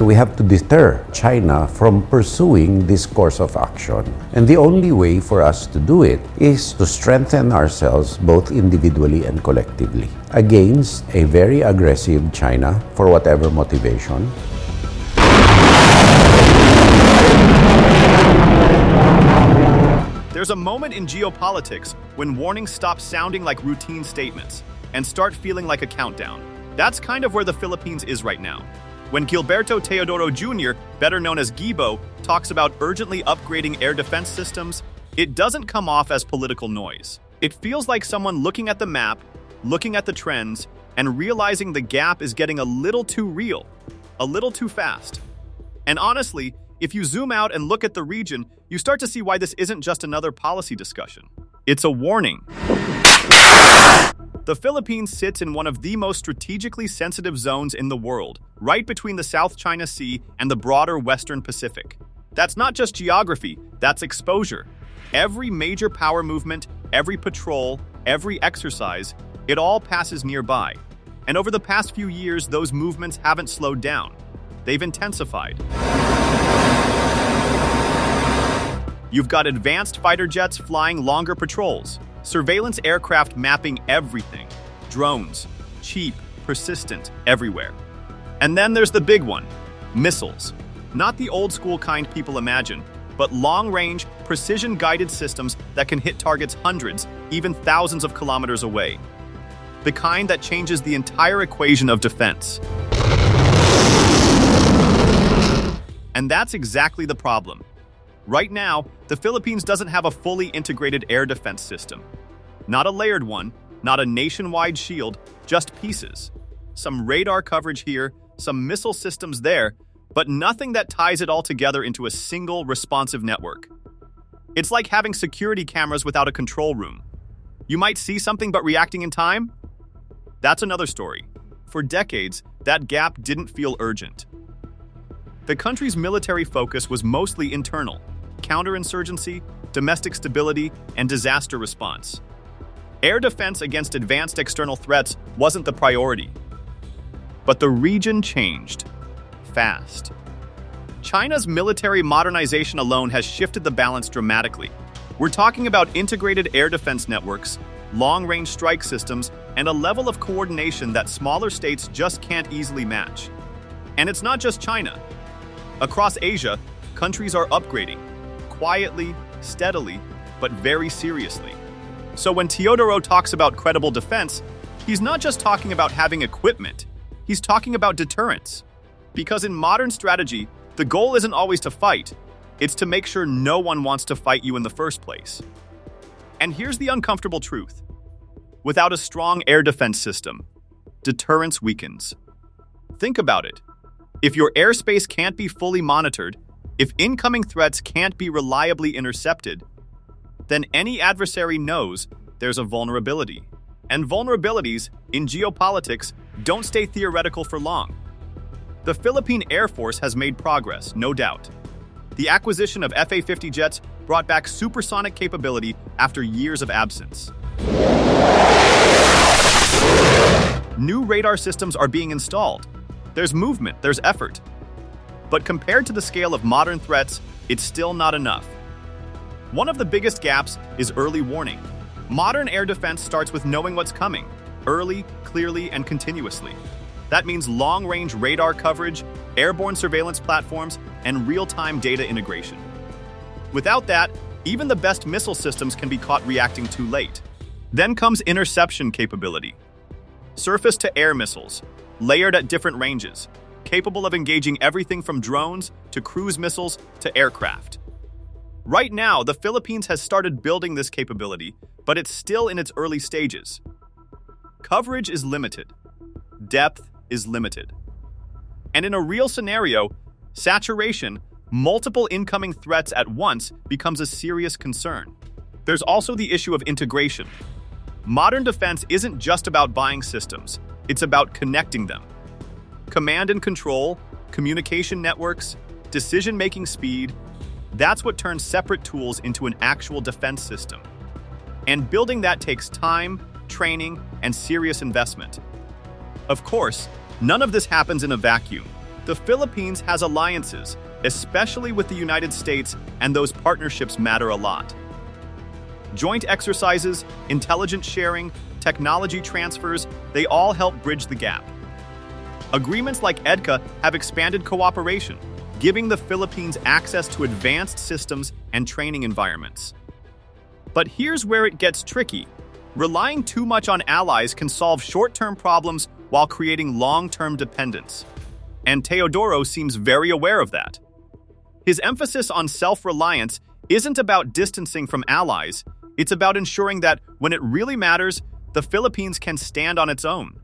We have to deter China from pursuing this course of action. And the only way for us to do it is to strengthen ourselves both individually and collectively against a very aggressive China for whatever motivation. There's a moment in geopolitics when warnings stop sounding like routine statements and start feeling like a countdown. That's kind of where the Philippines is right now. When Gilberto Teodoro Jr., better known as Gibo, talks about urgently upgrading air defense systems, it doesn't come off as political noise. It feels like someone looking at the map, looking at the trends, and realizing the gap is getting a little too real, a little too fast. And honestly, if you zoom out and look at the region, you start to see why this isn't just another policy discussion. It's a warning. The Philippines sits in one of the most strategically sensitive zones in the world, right between the South China Sea and the broader Western Pacific. That's not just geography, that's exposure. Every major power movement, every patrol, every exercise, it all passes nearby. And over the past few years, those movements haven't slowed down. They've intensified. You've got advanced fighter jets flying longer patrols, surveillance aircraft mapping everything, drones, cheap, persistent, everywhere. And then there's the big one, missiles. Not the old-school kind people imagine, but long-range, precision-guided systems that can hit targets hundreds, even thousands of kilometers away. The kind that changes the entire equation of defense. And that's exactly the problem. Right now, the Philippines doesn't have a fully integrated air defense system. Not a layered one, not a nationwide shield, just pieces. Some radar coverage here, some missile systems there, but nothing that ties it all together into a single responsive network. It's like having security cameras without a control room. You might see something but reacting in time? That's another story. For decades, that gap didn't feel urgent. The country's military focus was mostly internal: counterinsurgency, domestic stability, and disaster response. Air defense against advanced external threats wasn't the priority. But the region changed fast. China's military modernization alone has shifted the balance dramatically. We're talking about integrated air defense networks, long-range strike systems, and a level of coordination that smaller states just can't easily match. And it's not just China. Across Asia, countries are upgrading, quietly, steadily, but very seriously. So when Teodoro talks about credible defense, he's not just talking about having equipment, he's talking about deterrence. Because in modern strategy, the goal isn't always to fight, it's to make sure no one wants to fight you in the first place. And here's the uncomfortable truth. Without a strong air defense system, deterrence weakens. Think about it. If your airspace can't be fully monitored, if incoming threats can't be reliably intercepted, then any adversary knows there's a vulnerability. And vulnerabilities, in geopolitics, don't stay theoretical for long. The Philippine Air Force has made progress, no doubt. The acquisition of FA-50 jets brought back supersonic capability after years of absence. New radar systems are being installed. There's movement, there's effort. But compared to the scale of modern threats, it's still not enough. One of the biggest gaps is early warning. Modern air defense starts with knowing what's coming, early, clearly, and continuously. That means long-range radar coverage, airborne surveillance platforms, and real-time data integration. Without that, even the best missile systems can be caught reacting too late. Then comes interception capability. Surface-to-air missiles, layered at different ranges, capable of engaging everything from drones to cruise missiles to aircraft. Right now, the Philippines has started building this capability, but it's still in its early stages. Coverage is limited. Depth is limited. And in a real scenario, saturation, multiple incoming threats at once, becomes a serious concern. There's also the issue of integration. Modern defense isn't just about buying systems, it's about connecting them. Command and control, communication networks, decision-making speed, that's what turns separate tools into an actual defense system. And building that takes time, training, and serious investment. Of course, none of this happens in a vacuum. The The Philippines has alliances, especially with the United States, and those partnerships matter a lot. Joint exercises, intelligence sharing, technology transfers, they all help bridge the gap. Agreements like EDCA have expanded cooperation, giving the Philippines access to advanced systems and training environments. But here's where it gets tricky. Relying too much on allies can solve short-term problems while creating long-term dependence. And Teodoro seems very aware of that. His emphasis on self-reliance isn't about distancing from allies, it's about ensuring that, when it really matters, the Philippines can stand on its own.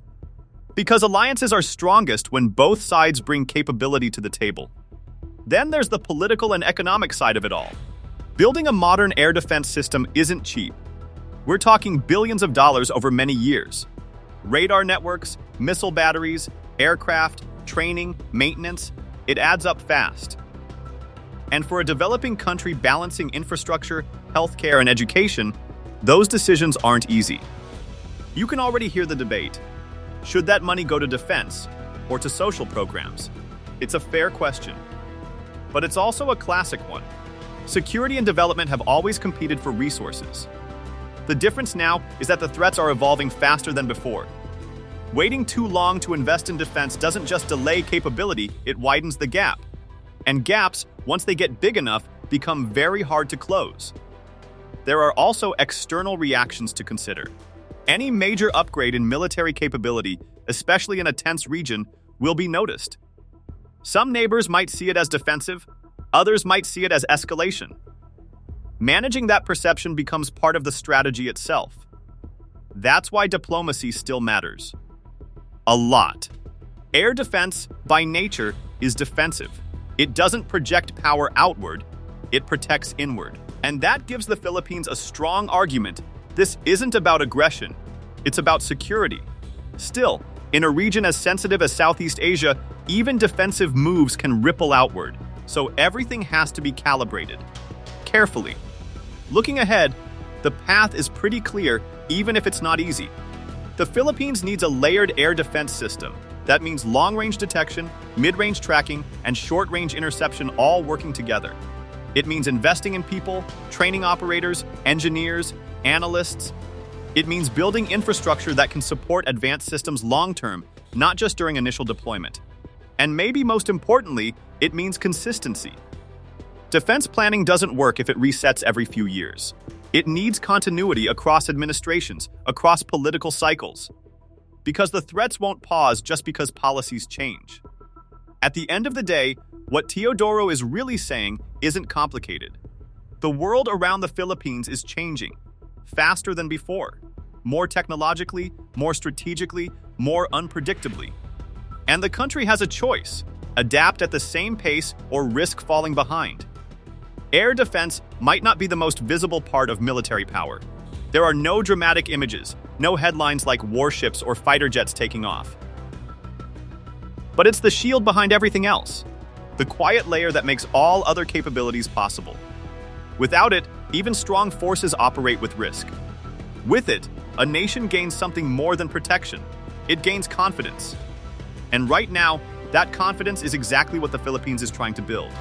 Because alliances are strongest when both sides bring capability to the table. Then there's the political and economic side of it all. Building a modern air defense system isn't cheap. We're talking billions of dollars over many years. Radar networks, missile batteries, aircraft, training, maintenance, it adds up fast. And for a developing country balancing infrastructure, healthcare, and education, those decisions aren't easy. You can already hear the debate. Should that money go to defense or to social programs? It's a fair question. But it's also a classic one. Security and development have always competed for resources. The difference now is that the threats are evolving faster than before. Waiting too long to invest in defense doesn't just delay capability, it widens the gap. And gaps, once they get big enough, become very hard to close. There are also external reactions to consider. Any major upgrade in military capability, especially in a tense region, will be noticed. Some neighbors might see it as defensive, others might see it as escalation. Managing that perception becomes part of the strategy itself. That's why diplomacy still matters. A lot. Air defense, by nature, is defensive. It doesn't project power outward, it protects inward. And that gives the Philippines a strong argument. This isn't about aggression, it's about security. Still, in a region as sensitive as Southeast Asia, even defensive moves can ripple outward, so everything has to be calibrated. Carefully. Looking ahead, the path is pretty clear, even if it's not easy. The Philippines needs a layered air defense system. That means long-range detection, mid-range tracking, and short-range interception all working together. It means investing in people, training operators, engineers, analysts. It means building infrastructure that can support advanced systems long-term, not just during initial deployment. And maybe most importantly, it means consistency. Defense planning doesn't work if it resets every few years. It needs continuity across administrations, across political cycles. Because the threats won't pause just because policies change. At the end of the day, what Teodoro is really saying isn't complicated. The world around the Philippines is changing, faster than before, more technologically, more strategically, more unpredictably. And the country has a choice: adapt at the same pace or risk falling behind. Air defense might not be the most visible part of military power. There are no dramatic images, no headlines like warships or fighter jets taking off. But it's the shield behind everything else, the quiet layer that makes all other capabilities possible. Without it, even strong forces operate with risk. With it, a nation gains something more than protection. It gains confidence. And right now, that confidence is exactly what the Philippines is trying to build.